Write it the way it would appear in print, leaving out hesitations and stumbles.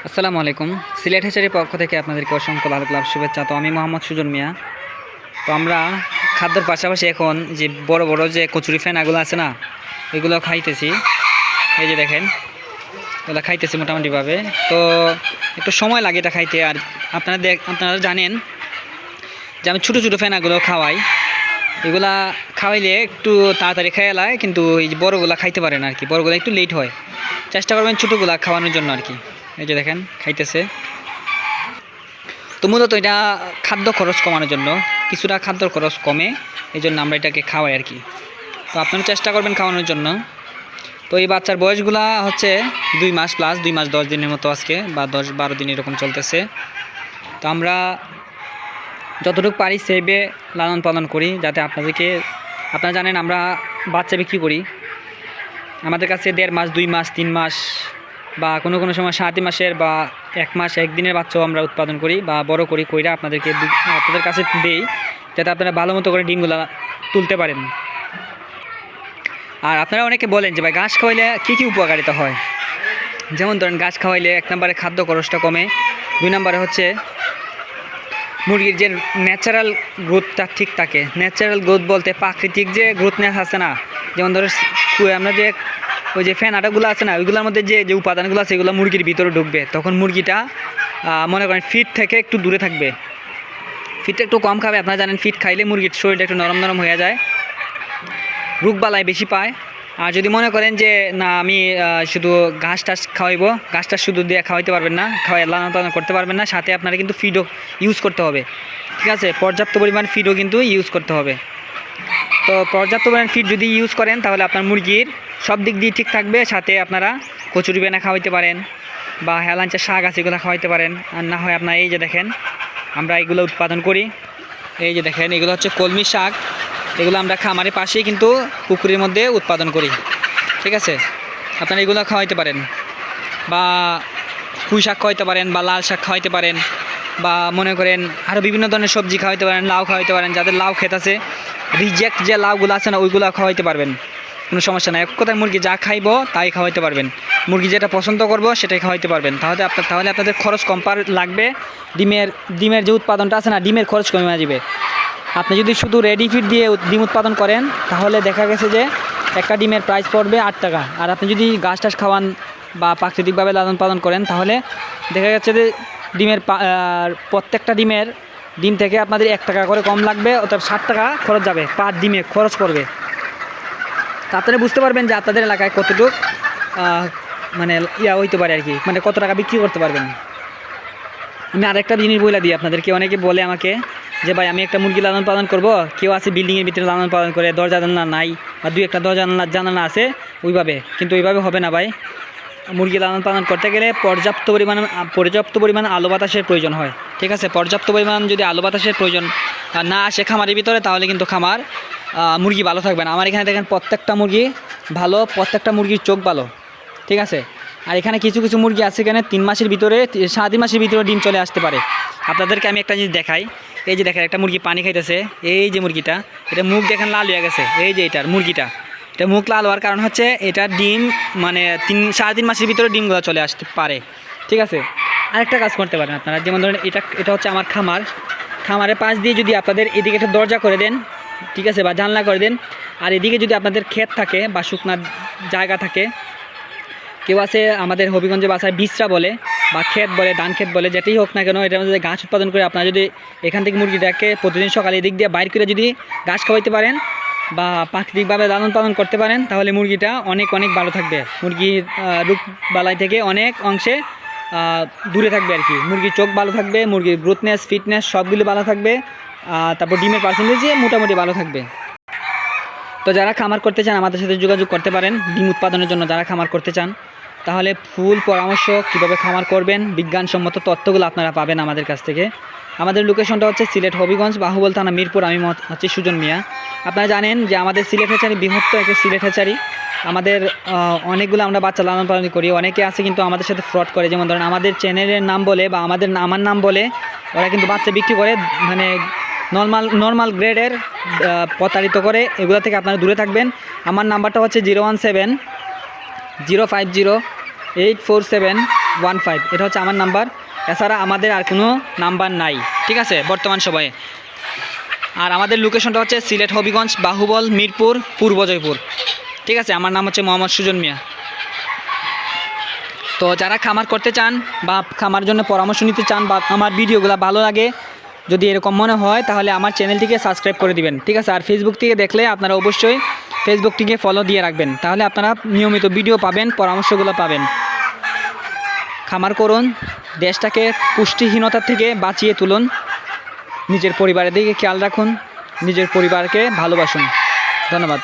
আসসালামু আলাইকুম। সিলেট হ্যাচারির পক্ষ থেকে আপনাদেরকে অসংখ্য লাভ লাভ শুভেচ্ছা। তো আমি মোহাম্মদ সুজন মিয়া। তো আমরা খাদ্যর পাশাপাশি এখন যে বড় বড় যে কচুরি ফেনাগুলো আছে না, এগুলো খাইতেছি। এই যে দেখেন, এগুলো খাইতেছি মোটামুটিভাবে। তো একটু সময় লাগে এটা খাইতে। আর আপনারা জানেন যে আমি ছোটো ছোটো ফেনাগুলো খাওয়াই। এগুলা খাওয়াইলে একটু তাড়াতাড়ি খেয়ে এলায়, কিন্তু এই যে বড়োগুলা খাইতে পারে না আর কি। বড়োগুলো একটু লেট হয়। চেষ্টা করবেন ছোটোগুলা খাওয়ানোর জন্য আর কি। এই যে দেখেন খাইতেছে। তো মূলত এটা খাদ্য খরচ কমানোর জন্য, কিছুটা খাদ্য খরচ কমে, এই জন্য আমরা এটাকে খাওয়াই আর কি। তো আপনারা চেষ্টা করবেন খাওয়ানোর জন্য। তো এই বাচ্চার বয়সগুলা হচ্ছে 2 মাস প্লাস, 2 মাস 10 দিনের মতো আজকে, বা 10-12 দিন এরকম চলতেছে। তো আমরা যতটুকু পারি সেভে লালন পালন করি, যাতে আপনারা জানেন আমরা বাচ্চা বিক্রি করি। আমাদের কাছে 1.5 মাস, 2 মাস, 3 মাস বা কোনো কোনো সময় 7 মাসের বা 1 মাস 1 দিনের বাচ্চাও আমরা উৎপাদন করি বা বড় করি, কইরা আপনাদের কাছে দেই, যাতে আপনারা ভালো মতো করে ডিমগুলো তুলতে পারেন। আর আপনারা অনেকে বলেন যে ভাই ঘাস খাওয়াইলে কী উপকারিতা হয়। যেমন ধরেন ঘাস খাওয়াইলে 1 নম্বরে খাদ্য খরচটা কমে, 2 নম্বরে হচ্ছে মুরগির যে ন্যাচারাল গ্রোথটা ঠিক থাকে। ন্যাচারাল গ্রোথ বলতে প্রাকৃতিক যে গ্রোথনেস আছে না, যেমন ধরো আমরা যে ওই যে ফ্যানাটাগুলো আছে না, ওইগুলোর মধ্যে যে উপাদানগুলো আছে এগুলো মুরগির ভিতরে ঢুকবে, তখন মুরগিটা মনে করেন ফিট থেকে একটু দূরে থাকবে। ফিটটা একটু কম খাবে। আপনারা জানেন ফিট খাইলে মুরগির শরীরটা একটু নরম নরম হয়ে যায়, রোগবালাই বেশি পায়। আর যদি মনে করেন যে না আমি শুধু ঘাস টাস খাওয়াইবো, ঘাস টাস শুধু দিয়ে খাওয়াইতে পারবেন না, লালন পালন করতে পারবেন না, সাথে আপনারা কিন্তু ফিডও ইউজ করতে হবে। ঠিক আছে, পর্যাপ্ত পরিমাণ ফিডও কিন্তু ইউজ করতে হবে। তো পর্যাপ্ত পরিমাণ ফিড যদি ইউজ করেন তাহলে আপনার মুরগির সব দিক দিয়ে ঠিক থাকবে। সাথে আপনারা কচুরি বেনা খাওয়াইতে পারেন বা হেলাঞ্চা শাক আছে এগুলো খাওয়াইতে পারেন। আর না হয় আপনার এই যে দেখেন আমরা এগুলো উৎপাদন করি। এই যে দেখেন এগুলো হচ্ছে কলমি শাক, এগুলো আমরা খামারের পাশেই কিন্তু পুকুরের মধ্যে উৎপাদন করি। ঠিক আছে, আপনারা এগুলো খাওয়াইতে পারেন বা পুঁই শাক খাওয়াইতে পারেন বা লাল শাক খাওয়াইতে পারেন বা মনে করেন আরও বিভিন্ন ধরনের সবজি খাওয়াইতে পারেন, লাউ খাওয়াইতে পারেন। যাদের লাউ ক্ষেত আছে, রিজেক্ট যে লাউগুলো আছে না ওইগুলো খাওয়াইতে পারবেন, কোনো সমস্যা নাই। এক কথায় মুরগি যা খাইবো তাই খাওয়াইতে পারবেন, মুরগি যেটা পছন্দ করবো সেটাই খাওয়াইতে পারবেন। তাহলে আপনাদের খরচ কম লাগবে। ডিমের যে উৎপাদনটা আছে না, ডিমের খরচ কমে যাবে। আপনি যদি শুধু রেডি ফিড দিয়ে ডিম উৎপাদন করেন তাহলে দেখা গেছে যে একটা ডিমের প্রাইস পড়বে 8 টাকা। আর আপনি যদি ঘাস টাস খাওয়ান বা প্রাকৃতিকভাবে লালন পালন করেন তাহলে দেখা যাচ্ছে যে প্রত্যেকটা ডিম থেকে আপনাদের 1 টাকা করে কম লাগবে, অর্থাৎ 60 টাকা খরচ যাবে, পার ডিমে খরচ পড়বে। তা আপনারা বুঝতে পারবেন যে আপনাদের এলাকায় কতটুকু মানে হইতে পারে আর কি, মানে কত টাকা বিক্রি করতে পারবেন। আমি আরেকটা জিনিস বলে দিই আপনাদেরকে। অনেকে বলে আমাকে যে ভাই আমি একটা মুরগি লালন পালন করব, কেউ আছে বিল্ডিংয়ের ভিতরে লালন পালন করে, দরজা জানলা নাই বা 2-1টা দরজা জানালা আছে ওইভাবে, কিন্তু ওইভাবে হবে না ভাই। মুরগি লালন পালন করতে গেলে পর্যাপ্ত পরিমাণ আলো বাতাসের প্রয়োজন হয়। ঠিক আছে, পর্যাপ্ত পরিমাণ যদি আলো বাতাসের প্রয়োজন না আসে খামারের ভিতরে, তাহলে কিন্তু মুরগি ভালো থাকবে না। আমার এখানে দেখেন প্রত্যেকটা মুরগি ভালো, প্রত্যেকটা মুরগির চোখ ভালো। ঠিক আছে, আর এখানে কিছু কিছু মুরগি আছে এখানে 3 মাসের ভিতরে, 7 মাসের ভিতরে ডিম চলে আসতে পারে। আপনাদেরকে আমি একটা জিনিস দেখাই। এই যে দেখেন একটা মুরগি পানি খাইতেছে, এই যে মুরগিটা, এটা মুখ দেখেন লাল হয়ে গেছে। এই যে মুরগিটা, এটা মুখ লাল হওয়ার কারণ হচ্ছে এটা ডিম মানে 3-3.5 মাসের ভিতরে ডিমগুলো চলে আসতে পারে। ঠিক আছে, আরেকটা কাজ করতে পারেন আপনারা। যেমন ধরেন এটা হচ্ছে আমার খামারের পাশ দিয়ে যদি আপনাদের এদিকে একটা দরজা করে দেন, ঠিক আছে, বা জানলা করে দেন, আর এদিকে যদি আপনাদের ক্ষেত থাকে বা শুকনা জায়গা থাকে, কেউ আছে আমাদের হবিগঞ্জে বাসায় বিচরা বলে বা ক্ষেত বলে, ধান ক্ষেত বলে, যেটাই হোক না কেন, এটার মধ্যে ঘাস উৎপাদন করে আপনারা যদি এখান থেকে মুরগিটাকে প্রতিদিন সকালে এদিক দিয়ে বাইর করে যদি ঘাস খাওয়াইতে পারেন বা প্রাকৃতিকভাবে লালন পালন করতে পারেন, তাহলে মুরগিটা অনেক ভালো থাকবে। মুরগির রোগ বালাই থেকে অনেক অংশে দূরে থাকবে আর কি। মুরগির চোখ ভালো থাকবে, মুরগির গ্রোথনেস, ফিটনেস সবগুলো ভালো থাকবে। তারপর ডিমের পার্সেন্টেজে মোটামুটি ভালো থাকবে। তো যারা খামার করতে চান আমাদের সাথে যোগাযোগ করতে পারেন ডিম উৎপাদনের জন্য। যারা খামার করতে চান তাহলে ফুল পরামর্শ কীভাবে খামার করবেন, বিজ্ঞানসম্মত তথ্যগুলো আপনারা পাবেন আমাদের কাছ থেকে। আমাদের লোকেশনটা হচ্ছে সিলেট হবিগঞ্জ, বাহুবল থানা, মিরপুর। আমি হচ্ছে সুজন মিয়া। আপনারা জানেন যে আমাদের সিলেট হ্যাচারি বৃহত্তর একটা সিলেট হ্যাচারি। আমাদের অনেকগুলো আমরা বাচ্চা লালন পালন করি। অনেকে আছে কিন্তু আমাদের সাথে ফ্রড করে, যেমন ধরেন আমাদের চ্যানেলের নাম বলে বা আমার নাম বলে ওরা কিন্তু বাচ্চা বিক্রি করে, মানে নর্মাল গ্রেডের প্রতারিত করে। এগুলো থেকে আপনারা দূরে থাকবেন। আমার নাম্বারটা হচ্ছে 017 050 847 15 এটা হচ্ছে আমার নাম্বার। এছাড়া আমাদের আর কোনো নাম্বার নাই, ঠিক আছে বর্তমান সময়ে। আর আমাদের লোকেশনটা হচ্ছে সিলেট, হবিগঞ্জ, বাহুবল, মিরপুর, পূর্ব জয়পুর, ঠিক আছে। আমার নাম হচ্ছে মোহাম্মদ সুজন মিয়া। তো যারা খামার করতে চান বা খামার জন্য পরামর্শ নিতে চান বা আমার ভিডিওগুলো ভালো লাগে যদি এরকম মনে হয়, তাহলে আমার চ্যানেলটিকে সাবস্ক্রাইব করে দিবেন, ঠিক আছে। আর ফেসবুক থেকে দেখলে আপনারা অবশ্যই ফেসবুকটিকে ফলো দিয়ে রাখবেন, তাহলে আপনারা নিয়মিত ভিডিও পাবেন, পরামর্শগুলো পাবেন। খামার করুন, দেশটাকে পুষ্টিহীনতা থেকে বাঁচিয়ে তুলুন, নিজের পরিবারের দিকে খেয়াল রাখুন, নিজের পরিবারকে ভালোবাসুন। ধন্যবাদ।